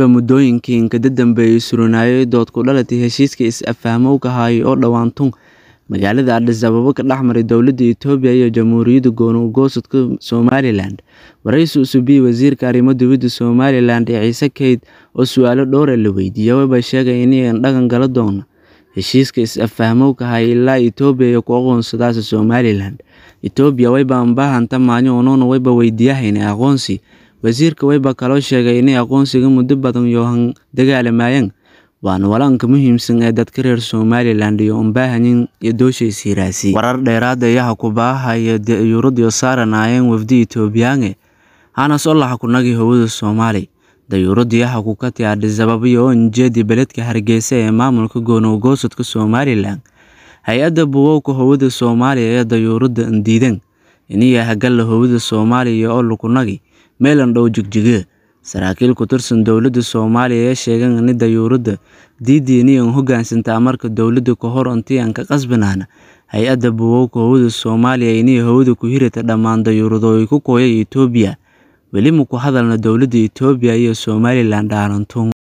muddooyinkii ka dambeeyay surunaayo dood ku dhalatay heshiiska is-afahmowga ahaa oo dhawaantun magaalada Addis Ababa ka dhaxmaray dowladda Itoobiya iyo Jamhuuriyadda Gobolka Somaliland. Waraysi cusub wasiirka arrimaha dibadda Somaliland Ciise Keyd oo su'aalo dhowr ah la weydiiyay wuxuu sheegay in ay dhaqan gal doona heshiiska is-afahmowga ahaa ilaa Itoobiya iyo ku aqoonsadaas Somaliland. Itoobiya way baahanta maanyo way weydiiyeen aqoonsi. Wasiirka wayba kaloo sheegay in aqoonsiga muddo badan iyo dagaalamayeen waan walanka muhiimsan ee dadka reer Somaliland iyo baahanyin iyo dooshiisa raasi. Warar dheeraad ah ku baahaya dayuurada saaranayeen wafdi Itoobiyaange ana soo la xakunagi hawada Soomaali. Dayuurada ku ka tii Addis Ababa oo jeedi beledka Hargeysa ee maamulka gobolka Somaliland. Hay'adda buuqka hawada Soomaaliya ee dayuurada diidan inay hagal hawada Soomaaliya oo lukunagi meelan dhow jigjiga. Saraakiil ku tirsan dowladda Soomaaliya sheegeen in dayuurada diideen hoggaansanta amarka dowladda ka hor intii aan ka qasbanaana hay'adda buuqka hawada Soomaaliya inay hawada ku hirata dhammaan dayuurado ku kooyay Itoobiya. Weli ma ku hadalna dowladda Itoobiya iyo Somaliland aanan